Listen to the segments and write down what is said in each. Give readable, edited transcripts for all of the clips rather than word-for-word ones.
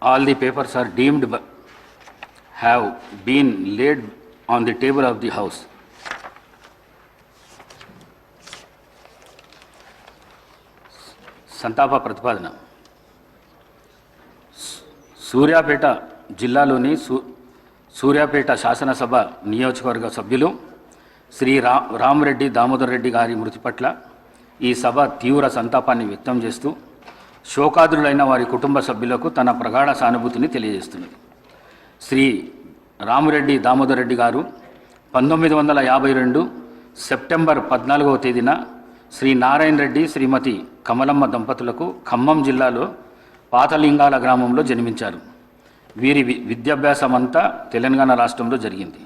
All the papers are deemed have been laid on the table of the House. సంతాప ప్రతిపాదన. సూర్యాపేట జిల్లాలోని సూర్యాపేట శాసనసభ నియోజకవర్గ సభ్యులు శ్రీ రామరెడ్డి దామోదర్ రెడ్డి గారి మృతి పట్ల ఈ సభ తీవ్ర సంతాపాన్ని వ్యక్తం చేస్తూ శోకాదులైన వారి కుటుంబ సభ్యులకు తన ప్రగాఢ సానుభూతిని తెలియజేస్తున్నది. శ్రీ రామరెడ్డి దామోదర్ రెడ్డి గారు 1952 సెప్టెంబర్ 14వ తేదీన శ్రీ నారాయణ రెడ్డి శ్రీమతి కమలమ్మ దంపతులకు ఖమ్మం జిల్లాలో పాతలింగాల గ్రామంలో జన్మించారు. వీరి విద్యాభ్యాసం అంతా తెలంగాణ రాష్ట్రంలో జరిగింది.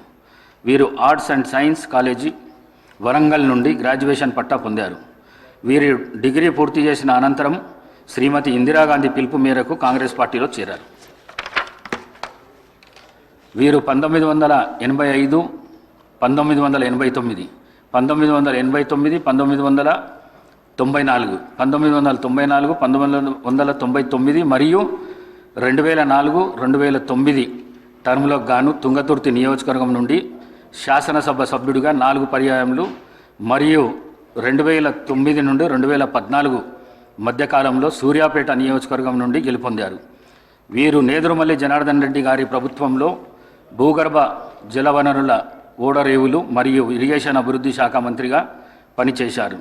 వీరు arts and science college Warangal నుండి గ్రాడ్యుయేషన్ పట్టా పొందారు. వీరు డిగ్రీ పూర్తి చేసిన అనంతరం శ్రీమతి ఇందిరాగాంధీ పిలుపు మేరకు కాంగ్రెస్ పార్టీలో చేరారు. వీరు 1985, 1989, 1989, 1994, 1994, 1999 మరియు 2004, 2009 టర్ములకు గాను తుంగతుర్తి నియోజకవర్గం నుండి శాసనసభ సభ్యుడిగా 4 పర్యాయములు మరియు 2009 నుండి 2014 మధ్యకాలంలో సూర్యాపేట నియోజకవర్గం నుండి గెలుపొందారు. వీరు నేదురుమల్లి జనార్దన్ రెడ్డి గారి ప్రభుత్వంలో భూగర్భ జలవనరుల ఓడరేవులు మరియు ఇరిగేషన్ అభివృద్ధి శాఖ మంత్రిగా పనిచేశారు.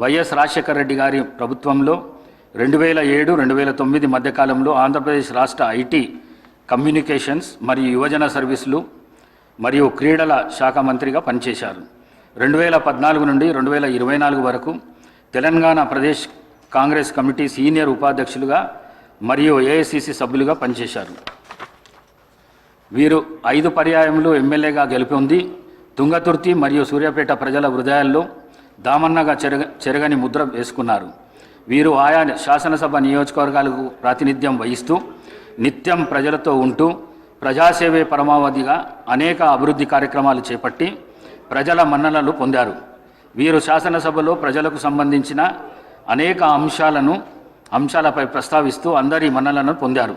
వైఎస్ రాజశేఖర రెడ్డి గారి ప్రభుత్వంలో 2007, 2009 మధ్యకాలంలో ఆంధ్రప్రదేశ్ రాష్ట్ర ఐటీ, కమ్యూనికేషన్స్ మరియు యువజన సర్వీసులు మరియు క్రీడల శాఖ మంత్రిగా పనిచేశారు. 2014 నుండి 2024 వరకు తెలంగాణ ప్రదేశ్ కాంగ్రెస్ కమిటీ సీనియర్ ఉపాధ్యక్షులుగా మరియు ఏఐసిసి సభ్యులుగా పనిచేశారు. వీరు 5 పర్యాయములు ఎమ్మెల్యేగా గెలుపొంది తుంగతుర్తి మరియు సూర్యాపేట ప్రజల హృదయాల్లో దామన్నగా చెరగని ముద్ర వేసుకున్నారు. వీరు ఆయా శాసనసభ నియోజకవర్గాలకు ప్రాతినిధ్యం వహిస్తూ నిత్యం ప్రజలతో ఉంటూ ప్రజాసేవే పరమావధిగా అనేక అభివృద్ధి కార్యక్రమాలు చేపట్టి ప్రజల మన్ననలు పొందారు. వీరు శాసనసభలో ప్రజలకు సంబంధించిన అనేక అంశాలపై ప్రస్తావిస్తూ అందరి మన్ననలను పొందారు.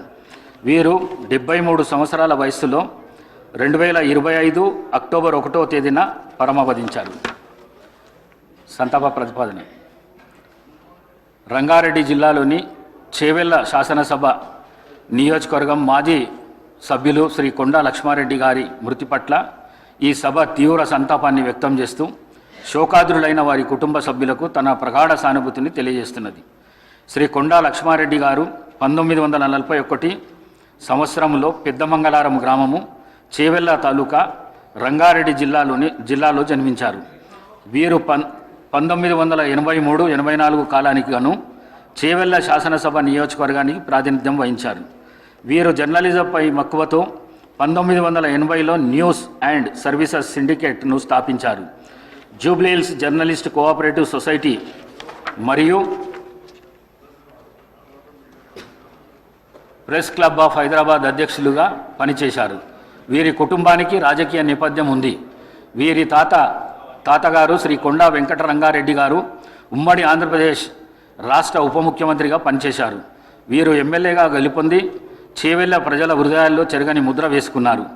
వీరు 73 సంవత్సరాల వయస్సులో 2025 అక్టోబర్ 1వ తేదీన పరమపదించారు. సంతాప ప్రతిపాదన. రంగారెడ్డి జిల్లాలోని చేవెళ్ల శాసనసభ నియోజకవర్గం మాజీ సభ్యులు శ్రీ కొండా లక్ష్మారెడ్డి గారి మృతి పట్ల ఈ సభ తీవ్ర సంతాపాన్ని వ్యక్తం చేస్తూ శోకాదులైన వారి కుటుంబ సభ్యులకు తన ప్రగాఢ సానుభూతిని తెలియజేస్తున్నది. శ్రీ కొండా లక్ష్మారెడ్డి గారు 1941 సంవత్సరంలో పెద్దమంగళారం గ్రామము, చేవెళ్ల తాలూకా, రంగారెడ్డి జిల్లాలో జన్మించారు. వీరు 1983, 84 కాలానికి గాను చేవెళ్ల శాసనసభ నియోజకవర్గానికి ప్రాతినిధ్యం వహించారు. వీరు జర్నలిజంపై మక్కువతో 1980లో న్యూస్ అండ్ సర్వీసెస్ సిండికేట్ను స్థాపించారు. జూబ్లీహిల్స్ జర్నలిస్ట్ కోఆపరేటివ్ సొసైటీ మరియు ప్రెస్ క్లబ్ ఆఫ్ హైదరాబాద్ అధ్యక్షులుగా పనిచేశారు. వీరి కుటుంబానికి రాజకీయ నేపథ్యం ఉంది. వీరి తాతగారు శ్రీ కొండా వెంకటరంగారెడ్డి గారు ఉమ్మడి ఆంధ్రప్రదేశ్ రాష్ట్ర ఉప ముఖ్యమంత్రిగా పనిచేశారు. వీరు ఎమ్మెల్యేగా గెలుపొంది చేవెళ్ల ప్రజల హృదయాల్లో చెరగని ముద్ర వేసుకున్నారు.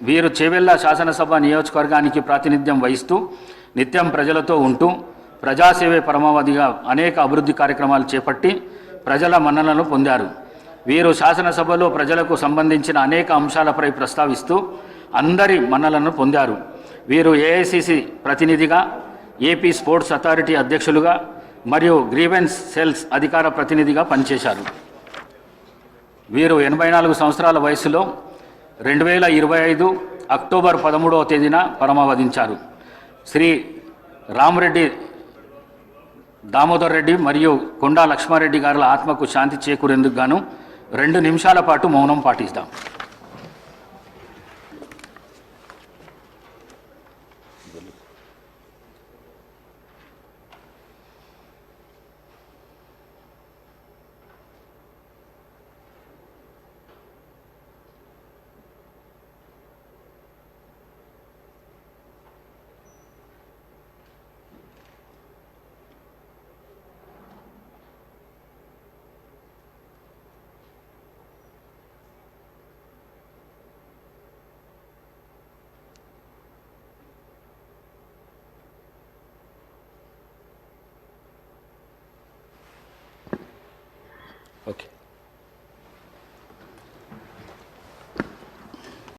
వీరు చేవెళ్ల శాసనసభ నియోజకవర్గానికి ప్రాతినిధ్యం వహిస్తూ నిత్యం ప్రజలతో ఉంటూ ప్రజాసేవే పరమావధిగా అనేక అభివృద్ధి కార్యక్రమాలు చేపట్టి ప్రజల మన్ననలను పొందారు. వీరు శాసనసభలో ప్రజలకు సంబంధించిన అనేక అంశాలపై ప్రస్తావిస్తూ అందరి మన్ననలను పొందారు. వీరు ఏఐసిసి ప్రతినిధిగా, ఏపీ స్పోర్ట్స్ అథారిటీ అధ్యక్షులుగా మరియు గ్రీవెన్స్ సెల్స్ అధికార ప్రతినిధిగా పనిచేశారు. వీరు 84 సంవత్సరాల వయసులో 2025 అక్టోబర్ 13వ తేదీన పరమపదించారు. శ్రీ రామరెడ్డి దామోదర్ రెడ్డి మరియు కొండా లక్ష్మారెడ్డి గారుల ఆత్మకు శాంతి చేకూరేందుకు గాను 2 నిమిషాల పాటు మౌనం పాటిస్తాం. ఓకే.